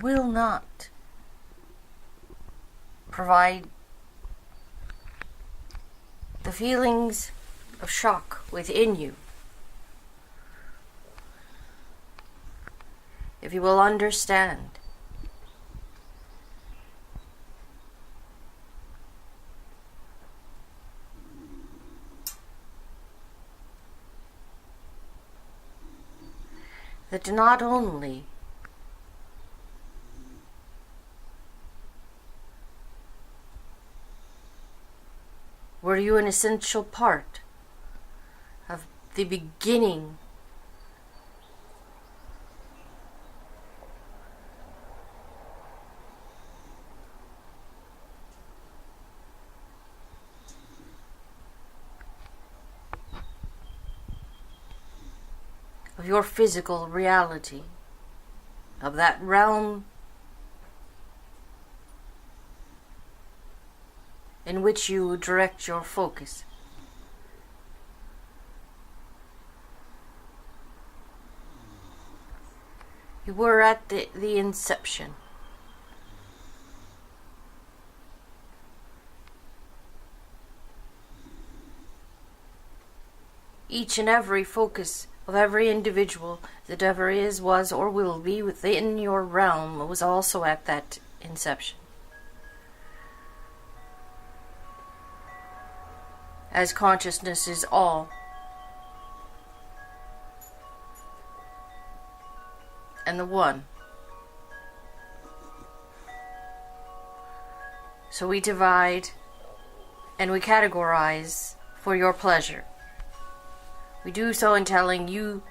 will not provide the feelings of shock within you if you will understand that not only were you an essential part of the beginning of your physical reality, of that realm in which you direct your focus. You were at the inception. Each and every focus of every individual that ever is, was, or will be within your realm was also at that inception. As consciousness is all, and the one. So we divide and we categorize for your pleasure. We do so in telling you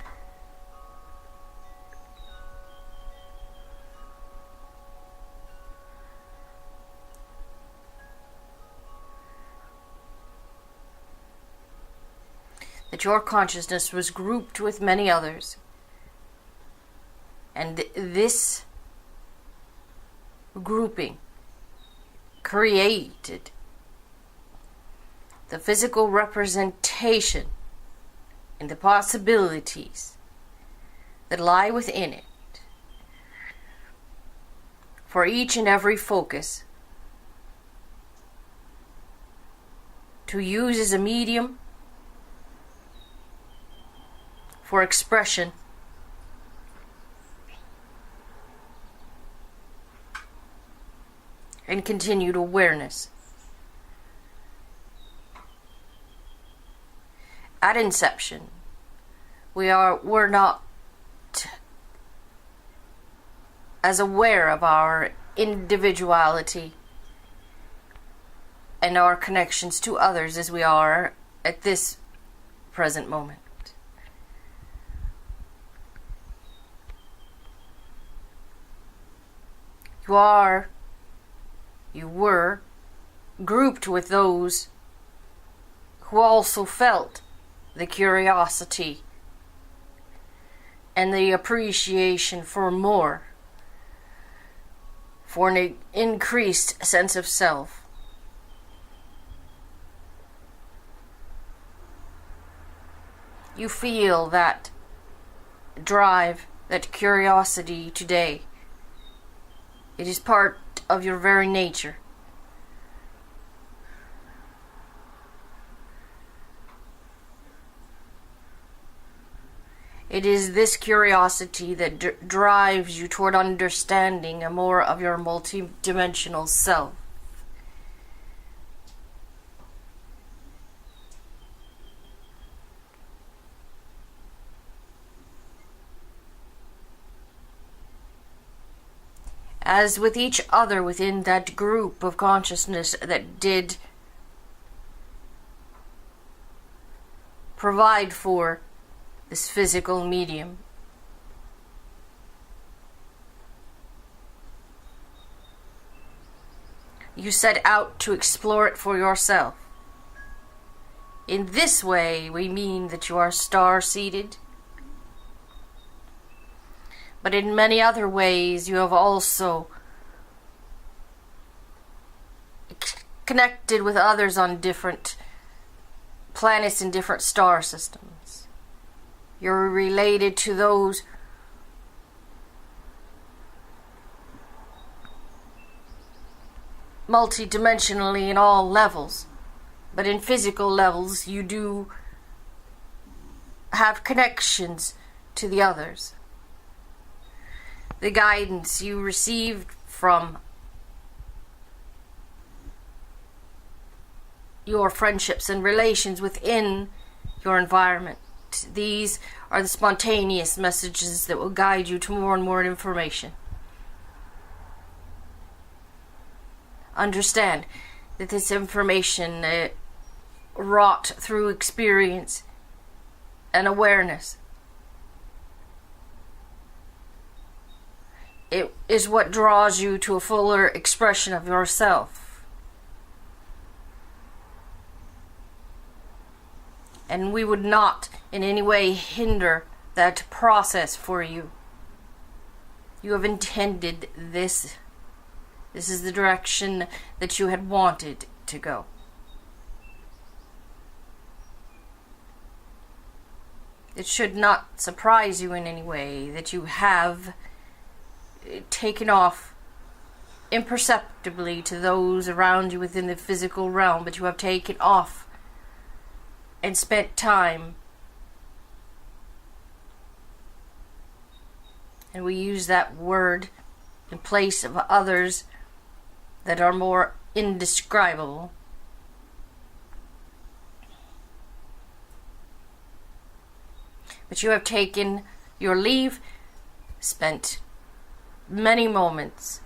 that your consciousness was grouped with many others, and this grouping created the physical representation and the possibilities that lie within it for each and every focus to use as a medium for expression and continued awareness. At inception, we're not as aware of our individuality and our connections to others as we are at this present moment. You were grouped with those who also felt the curiosity and the appreciation for more, for an increased sense of self. You feel that drive, that curiosity today. It is part of your very nature. It is this curiosity that drives you toward understanding a more of your multidimensional self. As with each other within that group of consciousness that did provide for this physical medium. You set out to explore it for yourself. In this way, we mean that you are star-seated. But in many other ways, you have also connected with others on different planets and different star systems. You're related to those multidimensionally in all levels, but in physical levels you do have connections to the others. The guidance you received from your friendships and relations within your environment. These are the spontaneous messages that will guide you to more and more information. Understand that this information wrought through experience and awareness. It is what draws you to a fuller expression of yourself. And we would not in any way hinder that process for you. You have intended this. This is the direction that you had wanted to go. It should not surprise you in any way that you have taken off imperceptibly to those around you within the physical realm, but you have taken off and spent time. And we use that word in place of others that are more indescribable. But you have taken your leave, spent many moments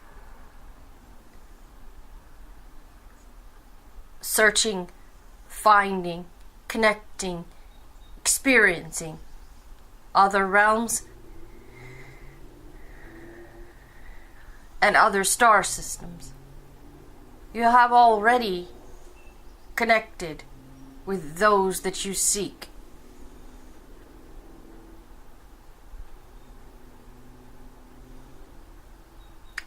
searching, finding, connecting, experiencing other realms and other star systems. You have already connected with those that you seek.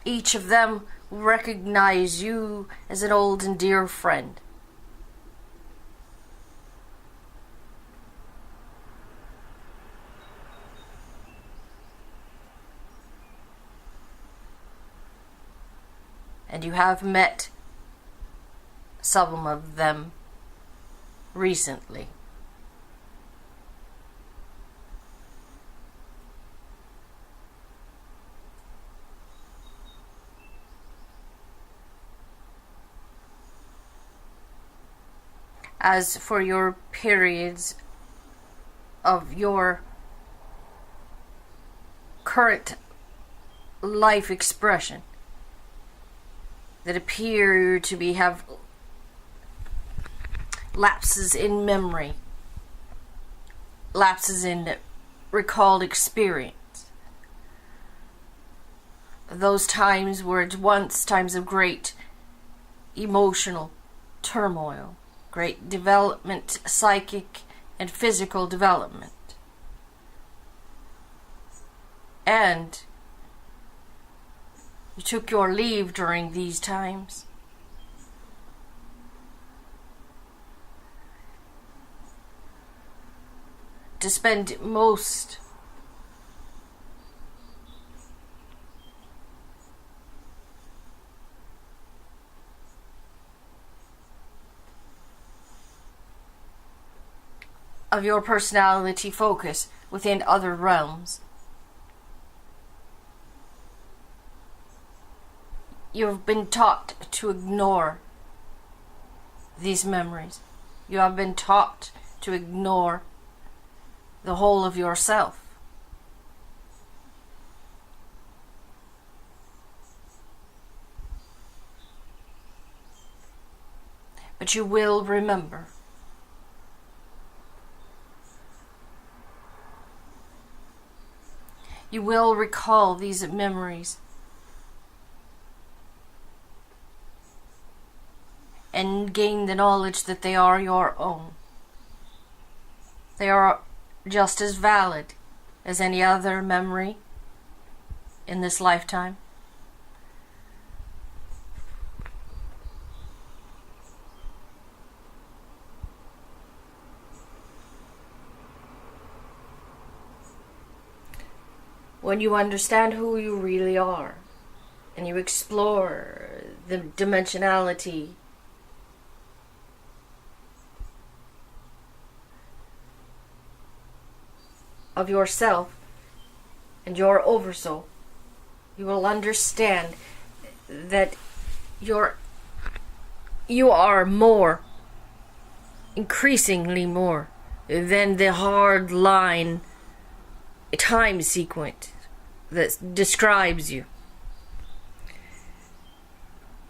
Each of them will recognize you as an old and dear friend. And you have met some of them recently. As for your periods of your current life expression that appear to have lapses in memory, lapses in recalled experience, those times were at once times of great emotional turmoil, great development, psychic and physical development. And you took your leave during these times. To spend most of your personality focus within other realms. You have been taught to ignore these memories. You have been taught to ignore the whole of yourself. But you will remember. You will recall these memories and gain the knowledge that they are your own. They are just as valid as any other memory in this lifetime. When you understand who you really are, and you explore the dimensionality of yourself and your oversoul, you will understand that you are more, increasingly more, than the hard line time sequence that describes you.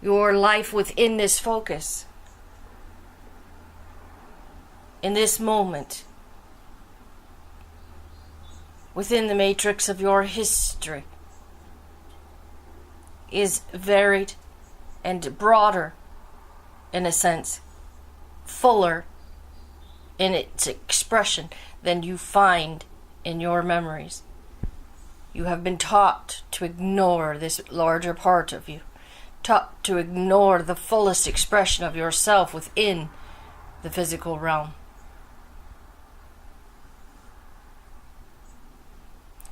Your life within this focus, in this moment, within the matrix of your history, is varied and broader, in a sense, fuller in its expression than you find in your memories. You have been taught to ignore this larger part of you, taught to ignore the fullest expression of yourself within the physical realm.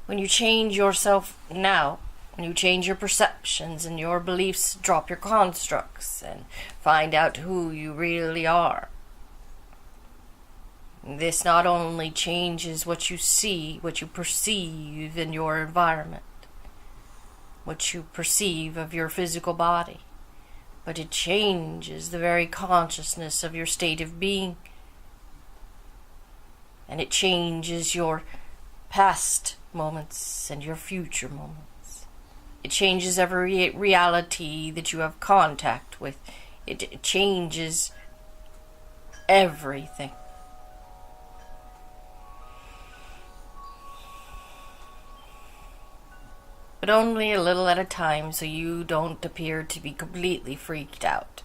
When you change yourself now, when you change your perceptions and your beliefs, drop your constructs and find out who you really are, this not only changes what you see, what you perceive in your environment, what you perceive of your physical body, but it changes the very consciousness of your state of being, and it changes your past moments and your future moments. It changes every reality that you have contact with. It changes everything. But only a little at a time, so you don't appear to be completely freaked out.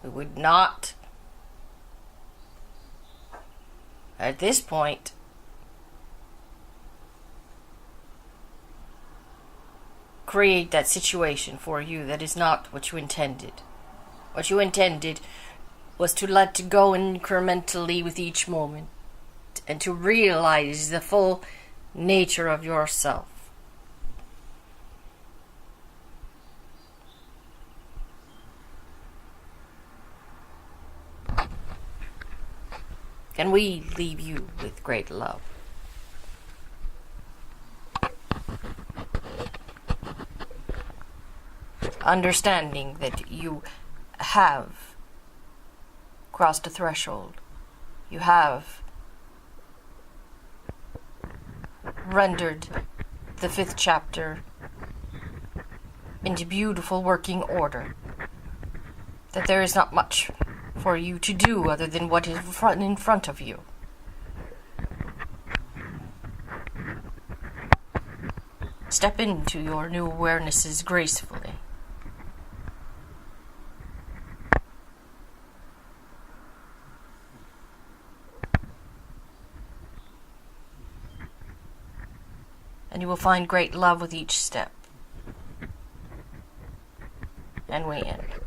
We would not, at this point, create that situation for you that is not what you intended. What you intended was to let go incrementally with each moment and to realize the full nature of yourself. Can we leave you with great love? Understanding that you have crossed a threshold. You have rendered the 5th chapter into beautiful working order. That there is not much for you to do other than what is in front of you. Step into your new awarenesses gracefully. And you will find great love with each step. And we end.